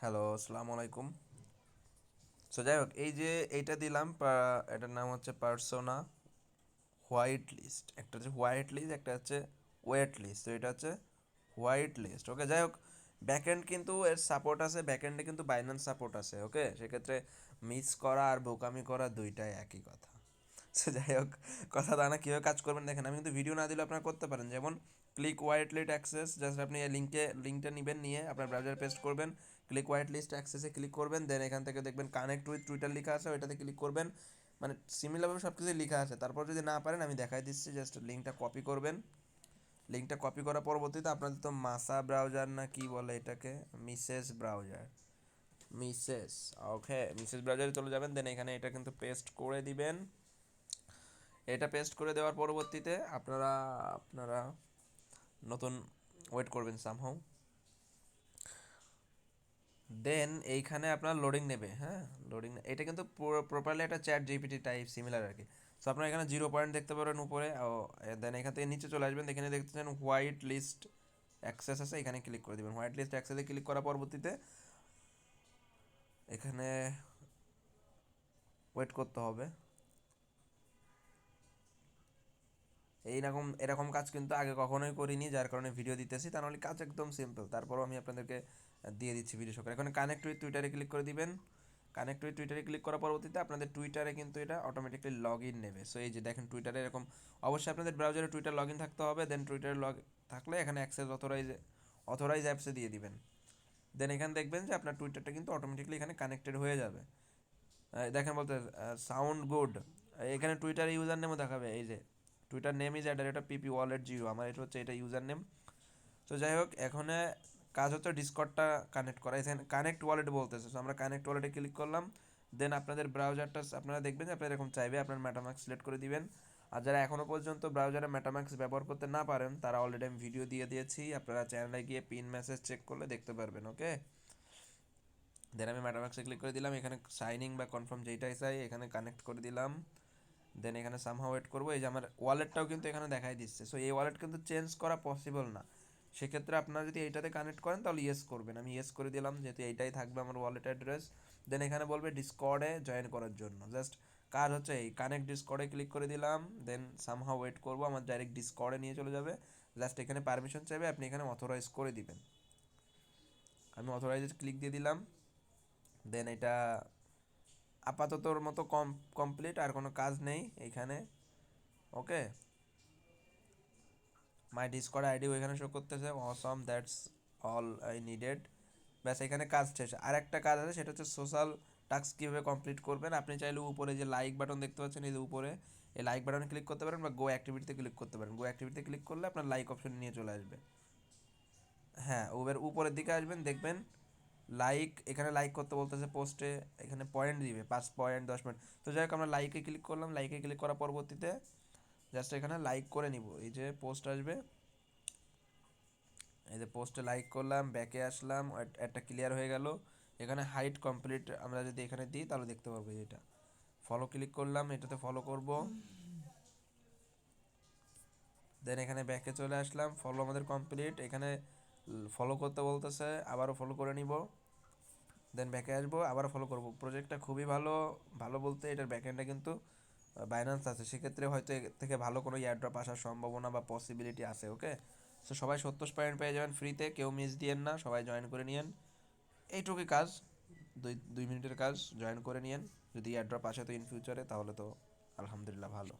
Hello, আসসালামু আলাইকুম। So যাই হোক, এই যে এইটা দিলাম, এটার নাম হচ্ছে পার্সোনা হোয়াইট লিস্ট। একটা হচ্ছে হোয়াইট লিস্ট, একটা হচ্ছে ওয়েট লিস্ট। তো এটা হচ্ছে হোয়াইট লিস্ট। ওকে, যাই হোক, ব্যাকএন্ড কিন্তু এর সাপোর্ট আছে, ব্যাকএন্ডে কিন্তু বাইন্যান্স সাপোর্ট আছে। ওকে, সেক্ষেত্রে মিস করা আর বোকামি করা দুইটাই একই কথা। সো যাই হোক, কথা তা না, কীভাবে কাজ করবেন দেখেন। আমি কিন্তু ভিডিও না দিলে আপনারা করতে পারেন। যেমন click white list access, just আপনি এই লিঙ্কটা নেবেন, নিয়ে আপনার ব্রাউজারে পেস্ট করবেন। ক্লিক হোয়াইট লিস্ট অ্যাক্সেসে ক্লিক করবেন, দেন এখান থেকে দেখবেন কানেক্ট উইথ টুইটার লেখা আছে, ওইটাতে ক্লিক করবেন। মানে সিমিলারভাবে সব কিছুই লেখা আছে। তারপর যদি না পারেন আমি দেখাই দিচ্ছি, জাস্ট লিঙ্কটা কপি করবেন। লিঙ্কটা কপি করার পরবর্তীতে আপনাদের তো মাসা ব্রাউজার না কি বলে এটাকে, মিসেস ব্রাউজার, মিসেস, ওকে, মিসেস ব্রাউজারে চলে যাবেন। দেন এখানে এটা কিন্তু পেস্ট করে দিবেন। এটা পেস্ট করে দেওয়ার পরবর্তীতে আপনারা আপনারা নতুন ওয়েট করবেন সামহাউ। দেন এইখানে আপনার লোডিং নেবে। হ্যাঁ, লোডিং, এটা কিন্তু প্রপারলি একটা চ্যাট জিপিটি টাইপ সিমিলার আর কি। সো আপনারা এখানে 0 পয়েন্ট দেখতে পারেন উপরে। দেন এখান থেকে নিচে চলে আসবেন, এখানে দেখতেছেন হোয়াইট লিস্ট অ্যাক্সেস আছে, এখানে ক্লিক করে দেবেন। হোয়াইট লিস্ট অ্যাক্সেসে ক্লিক করার পরবর্তীতে এখানে ওয়েট করতে হবে। এইরকম এরকম কাজ কিন্তু আগে কখনোই করিনি, যার কারণে ভিডিও দিতেছি। তা নাহলে কাজ একদম সিম্পল, তারপরও আমি আপনাদেরকে দিয়ে দিচ্ছি ভিডিও সহকারে। এখন কানেক্ট উইথ টুইটারে ক্লিক করে দিবেন। কানেক্ট উইথ টুইটারে ক্লিক করার পরবর্তীতে আপনাদের টুইটারে কিন্তু এটা অটোমেটিকলি লগ ইন নেবে। সো এই যে দেখেন টুইটারে এরকম, অবশ্যই আপনাদের ব্রাউজারে টুইটার লগ ইন থাকতে হবে। দেন টুইটারে লগ থাকলে এখানে অ্যাক্সেস অথরাইজ অ্যাপসে দিয়ে দিবেন। দেন এখানে দেখবেন যে আপনার টুইটারটা কিন্তু অটোমেটিকলি এখানে কানেক্টেড হয়ে যাবে। দেখেন বলতে সাউন্ড গুড, এখানে টুইটার ইউজার নেমও দেখাবে। এই যে টুইটার নেম ইজ এটা পিপি ওয়ালেট জিরো, আমার এটা হচ্ছে এটা ইউজার নেম। তো যাই হোক, এখন কাজ হচ্ছে ডিসকর্ডটা কানেক্ট করা। এখানে কানেক্ট ওয়ালেট বলতেছে, তো আমরা কানেক্ট ওয়ালেটে ক্লিক করলাম। দেন আপনাদের ব্রাউজারটা আপনারা দেখবেন যে আপনারা এরকম চাইবে, আপনার মেটামাস্ক সিলেক্ট করে দিবেন। আর যারা এখনও পর্যন্ত ব্রাউজারে মেটামাস্ক ব্যবহার করতে না পারেন, তারা অলরেডি আমি ভিডিও দিয়ে দিয়েছি, আপনারা চ্যানেলে গিয়ে পিন মেসেজ চেক করলে দেখতে পারবেন। ওকে, দেন আমি মেটামাস্কে ক্লিক করে দিলাম। এখানে সাইনিং বা কনফার্ম যেইটাই চাই এখানে কানেক্ট করে দিলাম। দেন এখানে সামহাও ওয়েট করবো। এই যে আমার ওয়ালেটটাও কিন্তু এখানে দেখাই দিচ্ছে। সো এই ওয়ালেট কিন্তু চেঞ্জ করা পসিবল না। সেক্ষেত্রে আপনারা যদি এইটাতে কানেক্ট করেন তাহলে ইয়েস করবেন। আমি ইয়েস করে দিলাম, যেহেতু এইটাই থাকবে আমার ওয়ালেট অ্যাড্রেস। দেন এখানে বলবে ডিসকর্ডে জয়েন করার জন্য। জাস্ট কাজ হচ্ছে এই কানেক্ট ডিসকর্ডে ক্লিক করে দিলাম। দেন সামহাও ওয়েট করবো, আমার ডাইরেক্ট ডিসকর্ডে নিয়ে চলে যাবে। জাস্ট এখানে পারমিশন চাইবে, আপনি এখানে অথরাইজ করে দিবেন। আমি অথরাইজে ক্লিক দিয়ে দিলাম। দেন এটা আপাততর মতো কমপ্লিট, আর কোনো কাজ নেই এইখানে। ওকে, মাই ডিসকর্ড আইডি ওইখানে শো করতেছে। অসম, দ্যাটস অল আই নিডেড। ব্যাস, এখানে কাজ শেষ। আর একটা কাজ আছে, সেটা হচ্ছে সোশ্যাল টাস্ক কীভাবে কমপ্লিট করবেন। আপনি চাইলে উপরে যে লাইক বাটন দেখতে পাচ্ছেন, এই যে উপরে এই লাইক বাটনে ক্লিক করতে পারেন, বা গো অ্যাক্টিভিটিতে ক্লিক করতে পারেন। গো অ্যাক্টিভিটিতে ক্লিক করলে আপনার লাইক অপশন নিয়ে চলে আসবে। হ্যাঁ, উপরের দিকে আসবেন, দেখবেন লাইক, এখানে লাইক করতে বলতেছে পোস্টে। এখানে পয়েন্ট দিবে, 5 পয়েন্ট, 10 পয়েন্ট। তো যাই হোক, আমরা লাইকে ক্লিক করলাম। লাইকে ক্লিক করার পরবর্তীতে জাস্ট এখানে লাইক করে নিব। এই যে পোস্ট আসবে, এই যে পোস্টে লাইক করলাম, ব্যাকে আসলাম, একটা ক্লিয়ার হয়ে গেল। এখানে হাইট কমপ্লিট আমরা যদি এখানে দিই তাহলে দেখতে পাবো। এটা ফলো ক্লিক করলাম, এটাতে ফলো করব। দেন এখানে ব্যাকে চলে আসলাম, ফলো আমাদের কমপ্লিট। এখানে ফলো করতে বলতেছে, আবারও ফলো করে নিব। দেন ব্যাকে আসবো, আবারও ফলো করব। প্রজেক্টটা খুবই ভালো। ভালো বলতে এটার ব্যাকএন্ডে কিন্তু বাইন্যান্স আছে, সেক্ষেত্রে হয়তো এর থেকে ভালো কোনো ইয়ারড্রপ আসার সম্ভাবনা বা পসিবিলিটি আছে। ওকে, সো সবাই 70 পয়েন্ট পেয়ে যাবেন ফ্রিতে, কেউ মিস দিয়েন না, সবাই জয়েন করে নিয়েন। এইটুকুই কাজ, 2 মিনিটের কাজ, জয়েন করে নিয়েন। যদি ইয়ারড্রপ আসে তো ইন ফিউচারে, তাহলে তো আলহামদুলিল্লাহ ভালো।